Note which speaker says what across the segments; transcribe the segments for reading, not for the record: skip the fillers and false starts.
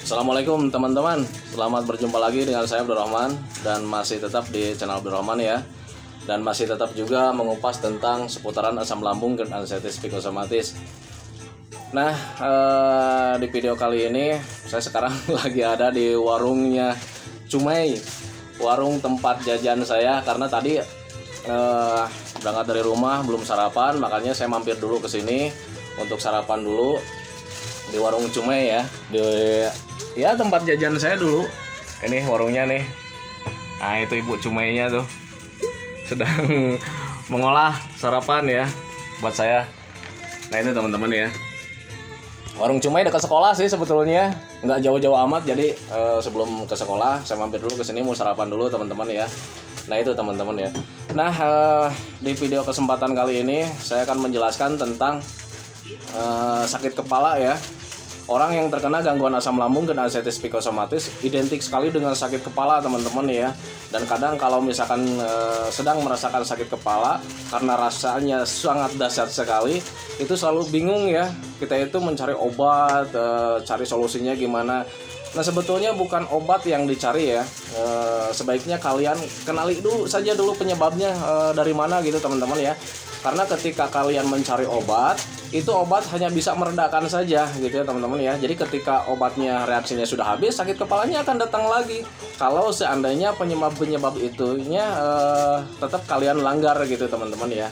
Speaker 1: Assalamualaikum teman-teman, selamat berjumpa lagi dengan saya Abdurrahman dan masih tetap di channel Abdurrahman ya. Dan masih tetap juga mengupas tentang seputaran asam lambung dan anestesi psikosomatis. Nah, di video kali ini saya sekarang lagi ada di warungnya Cumei, warung tempat jajan saya karena tadi berangkat dari rumah belum sarapan, makanya saya mampir dulu ke sini untuk sarapan dulu di warung Cumei ya. Ya tempat jajan saya dulu. Ini warungnya nih. Nah itu ibu Cumeinya tuh sedang mengolah sarapan ya buat saya. Nah ini teman-teman ya, warung Cumei dekat sekolah sih sebetulnya, nggak jauh-jauh amat. Jadi sebelum ke sekolah saya mampir dulu ke sini mau sarapan dulu teman-teman ya. Nah itu teman-teman ya. Nah di video kesempatan kali ini saya akan menjelaskan tentang sakit kepala ya. Orang yang terkena gangguan asam lambung dan anestesi psikosomatis identik sekali dengan sakit kepala teman-teman ya. Dan kadang kalau misalkan sedang merasakan sakit kepala karena rasanya sangat dahsyat sekali, itu selalu bingung ya. Kita itu mencari obat, cari solusinya gimana. Nah sebetulnya bukan obat yang dicari ya. Sebaiknya kalian kenali dulu saja penyebabnya dari mana gitu teman-teman ya. Karena ketika kalian mencari obat, itu obat hanya bisa meredakan saja gitu ya teman-teman ya. Jadi ketika obatnya reaksinya sudah habis, sakit kepalanya akan datang lagi. Kalau seandainya penyebab itunya tetap kalian langgar gitu teman-teman ya.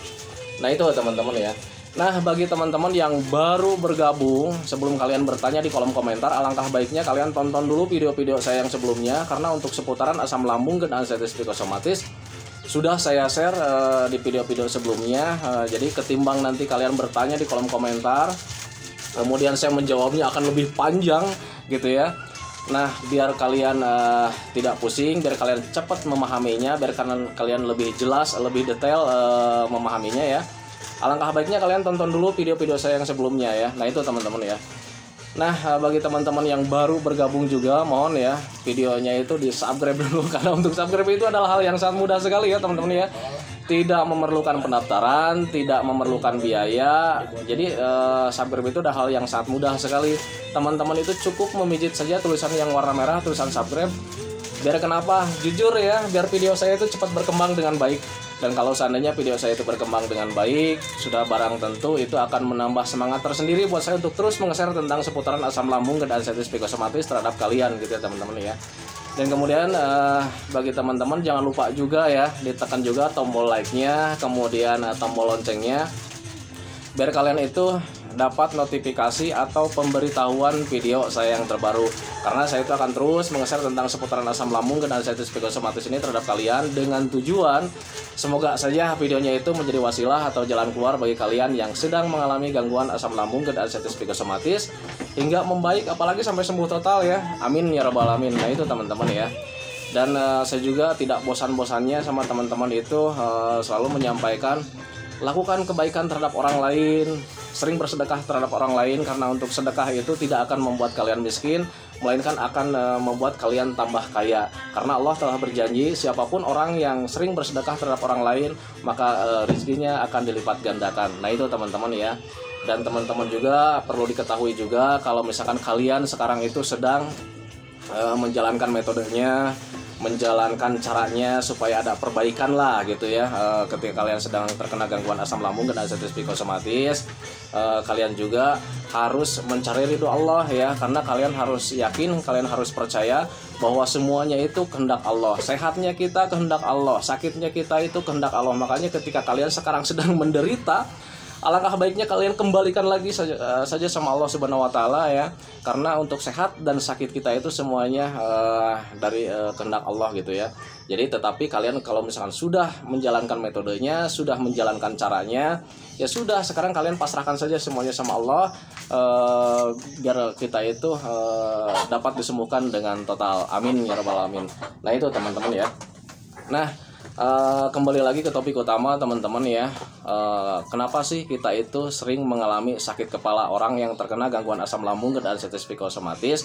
Speaker 1: Nah itu teman-teman ya. Nah bagi teman-teman yang baru bergabung, sebelum kalian bertanya di kolom komentar, alangkah baiknya kalian tonton dulu video-video saya yang sebelumnya. Karena untuk seputaran asam lambung dan anestesi psikosomatis sudah saya share di video-video sebelumnya. Jadi ketimbang nanti kalian bertanya di kolom komentar, kemudian saya menjawabnya akan lebih panjang gitu ya. Nah biar kalian tidak pusing, biar kalian cepat memahaminya, biar kalian lebih jelas, lebih detail memahaminya ya, alangkah baiknya kalian tonton dulu video-video saya yang sebelumnya ya. Nah itu teman-teman ya. Nah bagi teman-teman yang baru bergabung juga, mohon ya videonya itu di subscribe dulu. Karena untuk subscribe itu adalah hal yang sangat mudah sekali ya teman-teman ya. Tidak memerlukan pendaftaran, tidak memerlukan biaya. Jadi subscribe itu adalah hal yang sangat mudah sekali. Teman-teman itu cukup memijit saja tulisan yang warna merah, tulisan subscribe. Biar kenapa? Jujur ya, biar video saya itu cepat berkembang dengan baik. Dan kalau seandainya video saya itu berkembang dengan baik, sudah barang tentu itu akan menambah semangat tersendiri buat saya untuk terus menge-share tentang seputaran asam lambung dan anestesi psikosomatis terhadap kalian gitu ya teman-teman ya. Dan kemudian bagi teman-teman jangan lupa juga ya, ditekan juga tombol like-nya, kemudian tombol loncengnya, biar kalian itu dapat notifikasi atau pemberitahuan video saya yang terbaru. Karena saya itu akan terus menge-share tentang seputaran asam lambung dan anestesi psikosomatis ini terhadap kalian dengan tujuan semoga saja videonya itu menjadi wasilah atau jalan keluar bagi kalian yang sedang mengalami gangguan asam lambung dan anestesi psikosomatis hingga membaik, apalagi sampai sembuh total ya. Amin ya rabbal alamin. Nah itu teman-teman ya. Dan saya juga tidak bosan-bosannya sama teman-teman itu selalu menyampaikan, lakukan kebaikan terhadap orang lain, sering bersedekah terhadap orang lain. Karena untuk sedekah itu tidak akan membuat kalian miskin, melainkan akan membuat kalian tambah kaya. Karena Allah telah berjanji, siapapun orang yang sering bersedekah terhadap orang lain, maka rezekinya akan dilipat gandakan. Nah itu teman-teman ya. Dan teman-teman juga perlu diketahui juga, kalau misalkan kalian sekarang itu sedang menjalankan metodenya, menjalankan caranya supaya ada perbaikan lah gitu ya. Ketika kalian sedang terkena gangguan asam lambung dan anestesi psikosomatis, kalian juga harus mencari ridho Allah ya. Karena kalian harus yakin, kalian harus percaya bahwa semuanya itu kehendak Allah. Sehatnya kita kehendak Allah, sakitnya kita itu kehendak Allah. Makanya ketika kalian sekarang sedang menderita, alangkah baiknya kalian kembalikan lagi saja sama Allah Subhanahu wa taala ya. Karena untuk sehat dan sakit kita itu semuanya dari kehendak Allah gitu ya. Jadi tetapi kalian kalau misalkan sudah menjalankan metodenya, sudah menjalankan caranya, ya sudah, sekarang kalian pasrahkan saja semuanya sama Allah, biar kita itu dapat disembuhkan dengan total. Amin ya rabbal alamin. Nah itu teman-teman ya. Nah kembali lagi ke topik utama teman-teman ya. Kenapa sih kita itu sering mengalami sakit kepala? Orang yang terkena gangguan asam lambung dan anestesi psikosomatis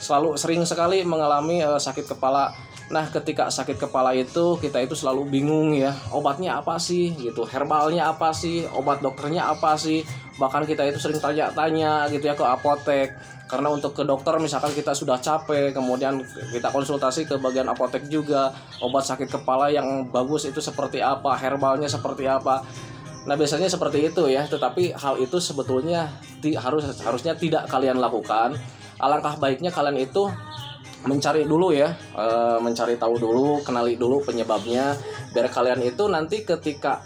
Speaker 1: selalu sering sekali mengalami sakit kepala. Nah, ketika sakit kepala itu kita itu selalu bingung ya, obatnya apa sih gitu, herbalnya apa sih, obat dokternya apa sih. Bahkan kita itu sering tanya-tanya gitu ya ke apotek. Karena untuk ke dokter misalkan kita sudah capek, kemudian kita konsultasi ke bagian apotek juga, obat sakit kepala yang bagus itu seperti apa, herbalnya seperti apa. Nah, biasanya seperti itu ya, tetapi hal itu sebetulnya harusnya tidak kalian lakukan. Alangkah baiknya kalian itu mencari dulu ya, mencari tahu dulu, kenali dulu penyebabnya, biar kalian itu nanti ketika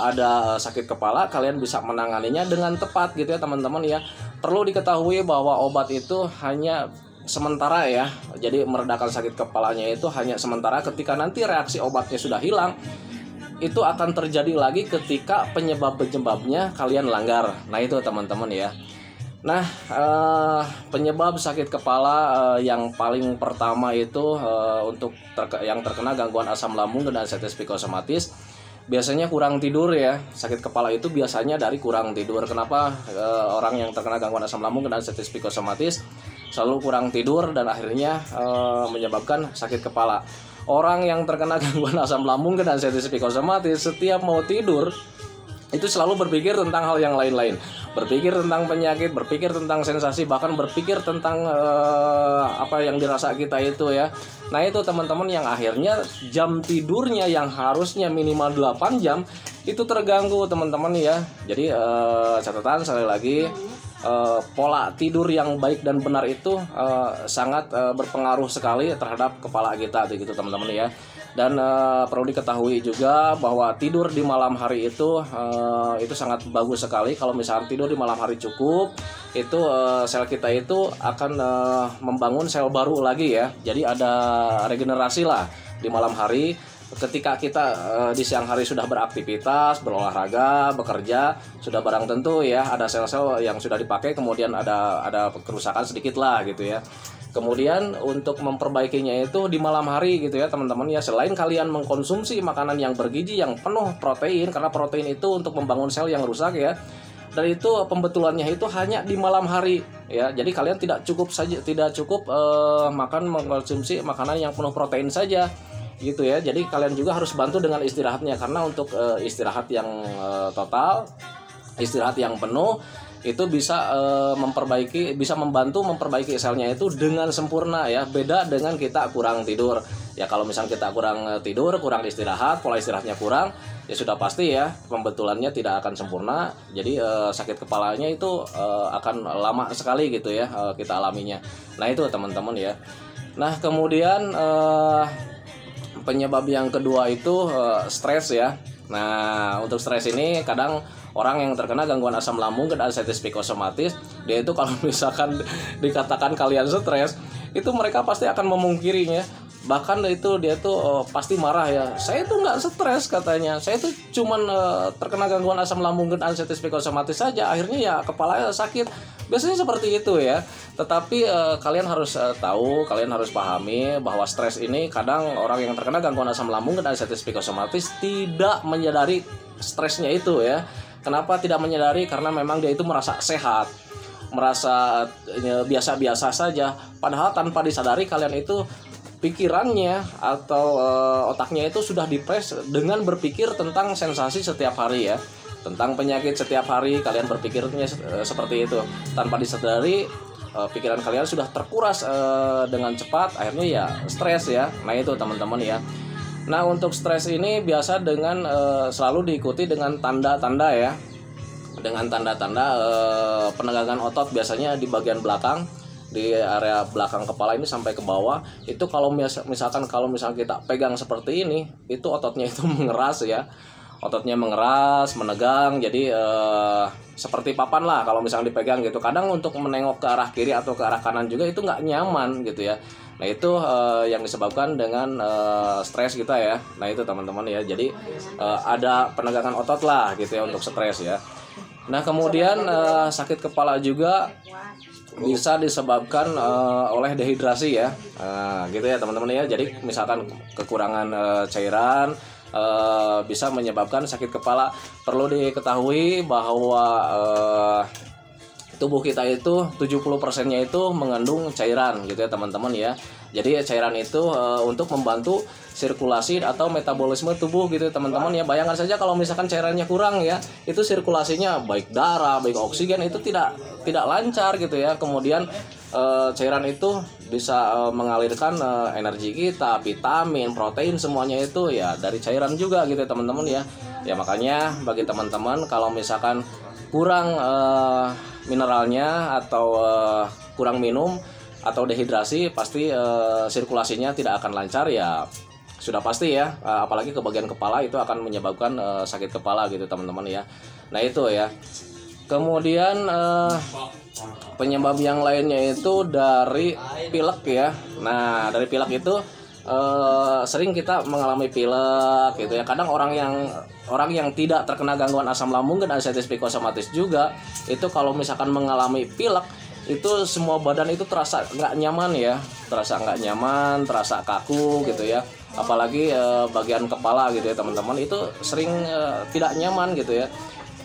Speaker 1: ada sakit kepala kalian bisa menanganinya dengan tepat gitu ya teman-teman ya. Perlu diketahui bahwa obat itu hanya sementara ya, jadi meredakan sakit kepalanya itu hanya sementara. Ketika nanti reaksi obatnya sudah hilang, itu akan terjadi lagi ketika penyebabnya kalian langgar. Nah itu teman-teman ya. Nah, penyebab sakit kepala yang paling pertama itu untuk yang terkena gangguan asam lambung dan anestesi psikosomatis, biasanya kurang tidur ya. Sakit kepala itu biasanya dari kurang tidur. Kenapa orang yang terkena gangguan asam lambung dan anestesi psikosomatis selalu kurang tidur dan akhirnya menyebabkan sakit kepala. Orang yang terkena gangguan asam lambung dan anestesi psikosomatis setiap mau tidur itu selalu berpikir tentang hal yang lain-lain, berpikir tentang penyakit, berpikir tentang sensasi, bahkan berpikir tentang apa yang dirasa kita itu ya. Nah itu teman-teman yang akhirnya jam tidurnya yang harusnya minimal 8 jam itu terganggu teman-teman ya. Jadi catatan sekali lagi, pola tidur yang baik dan benar itu sangat berpengaruh sekali terhadap kepala kita gitu teman-teman ya. Dan perlu diketahui juga bahwa tidur di malam hari itu sangat bagus sekali. Kalau misalnya tidur di malam hari cukup, itu sel kita itu akan membangun sel baru lagi ya. Jadi ada regenerasi lah di malam hari. Ketika kita di siang hari sudah beraktivitas, berolahraga, bekerja, sudah barang tentu ya ada sel-sel yang sudah dipakai, kemudian ada kerusakan sedikit lah gitu ya. Kemudian untuk memperbaikinya itu di malam hari gitu ya teman-teman ya. Selain kalian mengkonsumsi makanan yang bergizi yang penuh protein, karena protein itu untuk membangun sel yang rusak ya. Dan itu pembetulannya itu hanya di malam hari ya. Jadi kalian tidak cukup mengkonsumsi makanan yang penuh protein saja gitu ya. Jadi kalian juga harus bantu dengan istirahatnya, karena untuk istirahat yang total, istirahat yang penuh itu bisa membantu memperbaiki selnya itu dengan sempurna ya. Beda dengan kita kurang tidur ya. Kalau misalnya kita kurang tidur, kurang istirahat, pola istirahatnya kurang, ya sudah pasti ya pembetulannya tidak akan sempurna. Jadi sakit kepalanya itu akan lama sekali gitu ya kita alaminya. Nah itu teman-teman ya. Nah kemudian penyebab yang kedua itu stres ya. Nah untuk stres ini kadang orang yang terkena gangguan asam lambung dan anestesi psikosomatis, dia itu kalau misalkan dikatakan kalian stres, itu mereka pasti akan memungkirinya. Bahkan itu dia tuh pasti marah ya. Saya tuh nggak stres katanya. Saya tuh cuman terkena gangguan asam lambung dan anestesi psikosomatis saja. Akhirnya ya kepalanya sakit. Biasanya seperti itu ya. Tetapi kalian harus tahu, kalian harus pahami bahwa stres ini kadang orang yang terkena gangguan asam lambung dan anestesi psikosomatis tidak menyadari stresnya itu ya. Kenapa tidak menyadari? Karena memang dia itu merasa sehat, merasa biasa-biasa saja. Padahal tanpa disadari kalian itu pikirannya atau otaknya itu sudah dipres dengan berpikir tentang sensasi setiap hari ya, tentang penyakit setiap hari. Kalian berpikirnya seperti itu tanpa disadari. Pikiran kalian sudah terkuras dengan cepat, akhirnya ya stres ya. Nah itu teman-teman ya. Nah untuk stres ini biasa dengan selalu diikuti dengan tanda-tanda ya, dengan tanda-tanda penegangan otot biasanya di bagian belakang, di area belakang kepala ini sampai ke bawah. Itu kalau misalkan kita pegang seperti ini, itu ototnya itu mengeras ya, ototnya mengeras, menegang. Jadi seperti papan lah kalau misalnya dipegang gitu. Kadang untuk menengok ke arah kiri atau ke arah kanan juga itu nggak nyaman gitu ya. Nah itu yang disebabkan dengan stres kita ya. Nah itu teman-teman ya. Jadi ada penegangan otot lah gitu ya untuk stres ya. Nah kemudian sakit kepala juga bisa disebabkan oleh dehidrasi ya. Gitu ya teman-teman ya. Jadi misalkan kekurangan cairan bisa menyebabkan sakit kepala. Perlu diketahui bahwa tubuh kita itu 70%-nya itu mengandung cairan gitu ya teman-teman ya. Jadi cairan itu untuk membantu sirkulasi atau metabolisme tubuh gitu ya teman-teman ya. Bayangkan saja kalau misalkan cairannya kurang ya, itu sirkulasinya baik darah, baik oksigen itu tidak lancar gitu ya. Kemudian cairan itu bisa mengalirkan energi kita, vitamin, protein semuanya itu ya dari cairan juga gitu ya teman-teman ya. Ya makanya bagi teman-teman kalau misalkan kurang mineralnya atau kurang minum atau dehidrasi, pasti sirkulasinya tidak akan lancar ya, sudah pasti ya, apalagi ke bagian kepala itu akan menyebabkan sakit kepala gitu teman-teman ya. Nah itu ya. Kemudian penyebab yang lainnya itu dari pilek ya. Nah dari pilek itu sering kita mengalami pilek gitu ya. Kadang orang yang tidak terkena gangguan asam lambung dan anxiety psikosomatis juga itu kalau misalkan mengalami pilek itu semua badan itu terasa nggak nyaman ya, terasa kaku gitu ya. Apalagi bagian kepala gitu ya teman-teman, itu sering tidak nyaman gitu ya.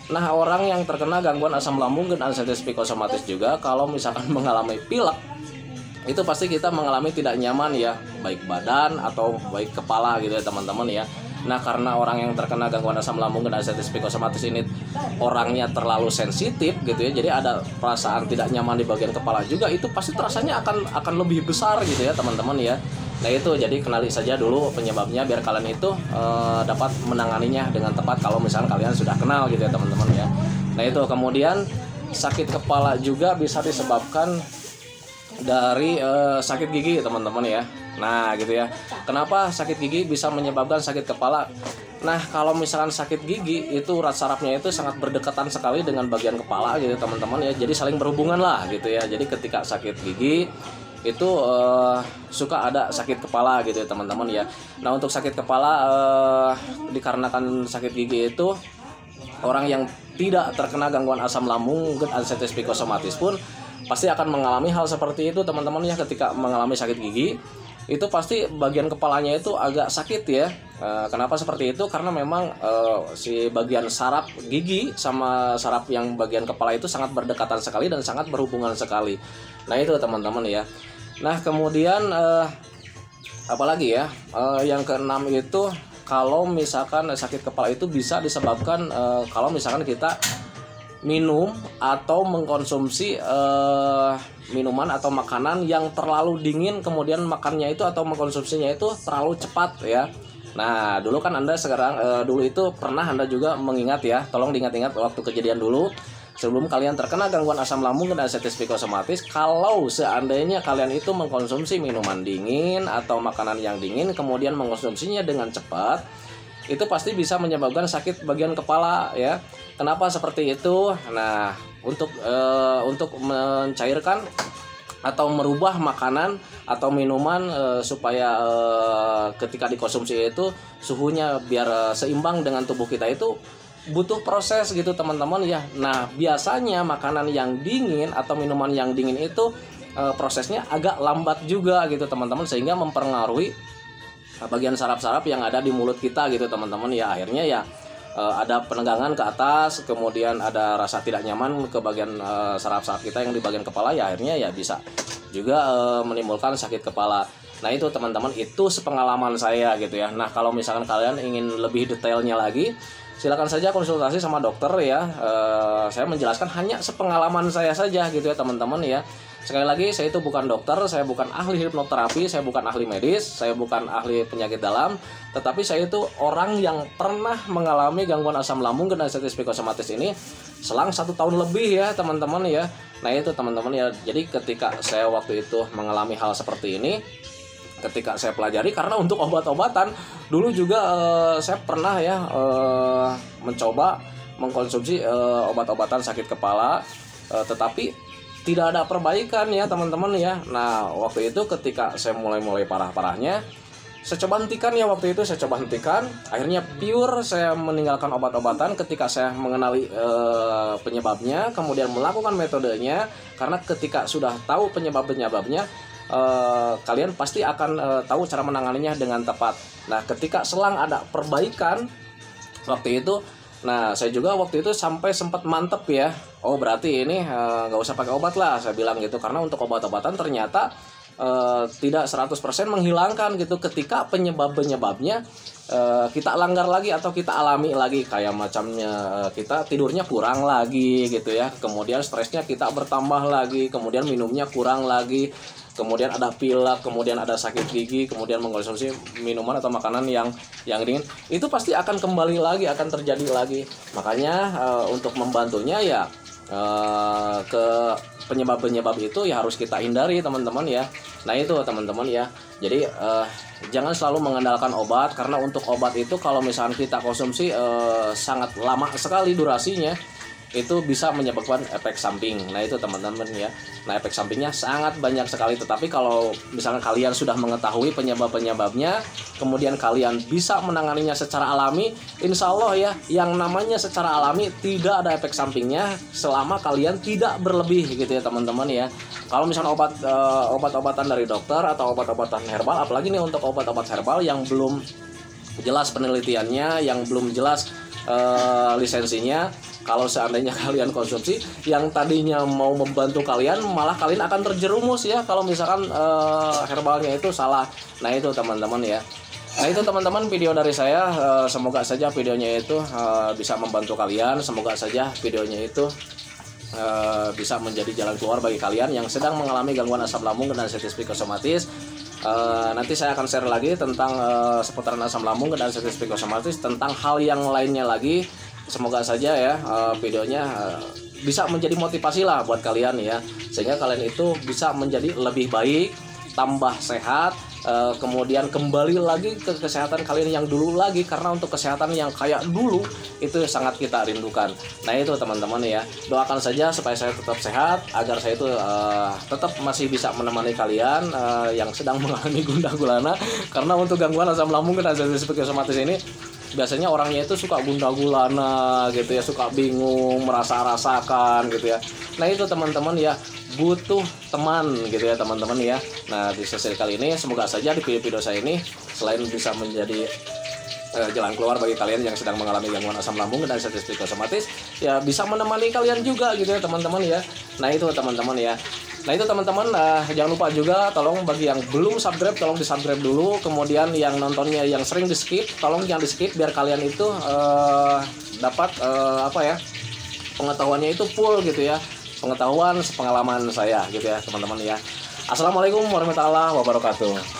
Speaker 1: Nah orang yang terkena gangguan asam lambung dan anxiety psikosomatis juga kalau misalkan mengalami pilek itu pasti kita mengalami tidak nyaman ya, baik badan atau baik kepala gitu ya teman-teman ya. Nah karena orang yang terkena gangguan asam lambung dan anxiety psikosomatis ini orangnya terlalu sensitif gitu ya, jadi ada perasaan tidak nyaman di bagian kepala juga, itu pasti terasanya akan lebih besar gitu ya teman-teman ya. Nah itu jadi kenali saja dulu penyebabnya biar kalian itu dapat menanganinya dengan tepat kalau misalnya kalian sudah kenal gitu ya teman-teman ya. Nah itu kemudian sakit kepala juga bisa disebabkan dari sakit gigi teman-teman ya. Nah gitu ya. Kenapa sakit gigi bisa menyebabkan sakit kepala? Nah kalau misalkan sakit gigi itu urat sarafnya itu sangat berdekatan sekali dengan bagian kepala gitu teman-teman ya. Jadi saling berhubungan lah gitu ya. Jadi ketika sakit gigi itu suka ada sakit kepala gitu ya teman-teman ya. Nah untuk sakit kepala dikarenakan sakit gigi itu orang yang tidak terkena gangguan asam lambung dan anxiety psikosomatis pun pasti akan mengalami hal seperti itu teman-teman ya. Ketika mengalami sakit gigi itu pasti bagian kepalanya itu agak sakit ya. Kenapa seperti itu? Karena memang si bagian saraf gigi sama saraf yang bagian kepala itu sangat berdekatan sekali dan sangat berhubungan sekali. Nah itu teman-teman ya. Nah kemudian apalagi ya, yang keenam itu kalau misalkan sakit kepala itu bisa disebabkan kalau misalkan kita minum atau mengkonsumsi minuman atau makanan yang terlalu dingin, kemudian makannya itu atau mengkonsumsinya itu terlalu cepat ya. Nah dulu kan Anda dulu itu pernah Anda juga mengingat ya, tolong diingat-ingat waktu kejadian dulu sebelum kalian terkena gangguan asam lambung dan anxiety psikosomatis. Kalau seandainya kalian itu mengkonsumsi minuman dingin atau makanan yang dingin kemudian mengkonsumsinya dengan cepat, itu pasti bisa menyebabkan sakit bagian kepala ya. Kenapa seperti itu? Nah, untuk mencairkan atau merubah makanan atau minuman supaya ketika dikonsumsi itu suhunya biar seimbang dengan tubuh kita itu butuh proses gitu teman-teman ya. Nah, biasanya makanan yang dingin atau minuman yang dingin itu prosesnya agak lambat juga gitu teman-teman, sehingga mempengaruhi bagian saraf-saraf yang ada di mulut kita gitu teman-teman ya. Akhirnya ya ada penegangan ke atas, kemudian ada rasa tidak nyaman ke bagian saraf-saraf kita yang di bagian kepala ya, akhirnya ya bisa juga menimbulkan sakit kepala. Nah itu teman-teman, itu sepengalaman saya gitu ya. Nah kalau misalkan kalian ingin lebih detailnya lagi, silakan saja konsultasi sama dokter ya. Saya menjelaskan hanya sepengalaman saya saja gitu ya teman-teman ya. Sekali lagi, saya itu bukan dokter, saya bukan ahli hipnoterapi, saya bukan ahli medis, saya bukan ahli penyakit dalam, tetapi saya itu orang yang pernah mengalami gangguan asam lambung dan anxiety psikosomatis ini selang 1 tahun lebih ya teman-teman ya. Nah itu teman-teman ya, jadi ketika saya waktu itu mengalami hal seperti ini, ketika saya pelajari, karena untuk obat-obatan dulu juga saya pernah ya mencoba mengkonsumsi obat-obatan sakit kepala, tetapi tidak ada perbaikan ya teman-teman ya. Nah waktu itu ketika saya mulai parah-parahnya, saya coba hentikan ya, waktu itu saya coba hentikan, akhirnya pure saya meninggalkan obat-obatan ketika saya mengenali penyebabnya, kemudian melakukan metodenya. Karena ketika sudah tahu penyebabnya, kalian pasti akan tahu cara menanganinya dengan tepat. Nah ketika selang ada perbaikan, waktu itu Nah, saya juga waktu itu sampai sempat mantep ya. Oh, berarti ini nggak usah pakai obat lah, saya bilang gitu. Karena untuk obat-obatan ternyata tidak 100% menghilangkan gitu. Ketika penyebabnya kita langgar lagi atau kita alami lagi, kayak macamnya kita tidurnya kurang lagi gitu ya. Kemudian stresnya kita bertambah lagi, kemudian minumnya kurang lagi. Kemudian ada pilek, kemudian ada sakit gigi, kemudian mengkonsumsi minuman atau makanan yang dingin, itu pasti akan kembali lagi, akan terjadi lagi. Makanya untuk membantunya ya ke penyebab-penyebab itu ya harus kita hindari teman-teman ya. Nah itu teman-teman ya. Jadi jangan selalu mengandalkan obat, karena untuk obat itu kalau misalnya kita konsumsi sangat lama sekali durasinya, itu bisa menyebabkan efek samping. Nah itu teman-teman ya. Nah efek sampingnya sangat banyak sekali. Tetapi kalau misalnya kalian sudah mengetahui penyebabnya, kemudian kalian bisa menanganinya secara alami, insya Allah ya, yang namanya secara alami tidak ada efek sampingnya selama kalian tidak berlebih gitu ya teman-teman ya. Kalau misalnya obat-obatan dari dokter atau obat-obatan herbal, apalagi nih untuk obat-obat herbal yang belum jelas penelitiannya, yang belum jelas lisensinya, kalau seandainya kalian konsumsi yang tadinya mau membantu kalian, malah kalian akan terjerumus ya kalau misalkan herbalnya itu salah. Nah itu teman-teman ya. Nah itu teman-teman video dari saya, semoga saja videonya itu bisa membantu kalian, semoga saja videonya itu bisa menjadi jalan keluar bagi kalian yang sedang mengalami gangguan asam lambung dan sensitif psikosomatis. Nanti saya akan share lagi tentang seputaran asam lambung dan sensitif psikosomatis, tentang hal yang lainnya lagi. Semoga saja ya videonya bisa menjadi motivasi lah buat kalian ya, sehingga kalian itu bisa menjadi lebih baik, tambah sehat, kemudian kembali lagi ke kesehatan kalian yang dulu lagi, karena untuk kesehatan yang kayak dulu itu sangat kita rindukan. Nah itu teman-teman ya, doakan saja supaya saya tetap sehat, agar saya itu tetap masih bisa menemani kalian yang sedang mengalami gundah gulana. Karena untuk gangguan asam lambung dan sensitif psikosomatis ini biasanya orangnya itu suka gundah gulana gitu ya, suka bingung, merasa-rasakan gitu ya. Nah itu teman-teman ya, butuh teman gitu ya teman-teman ya. Nah di sesi kali ini semoga saja di video-video saya ini selain bisa menjadi jalan keluar bagi kalian yang sedang mengalami gangguan asam lambung dan sensitif psikosomatis, ya bisa menemani kalian juga gitu ya teman-teman ya. Nah itu teman-teman ya. Nah itu teman-teman, jangan lupa juga tolong bagi yang belum subscribe, tolong di subscribe dulu. Kemudian yang nontonnya yang sering di skip, tolong jangan di skip, biar kalian itu dapat pengetahuannya itu full gitu ya, pengetahuan pengalaman saya gitu ya teman-teman ya. Assalamualaikum warahmatullahi wabarakatuh.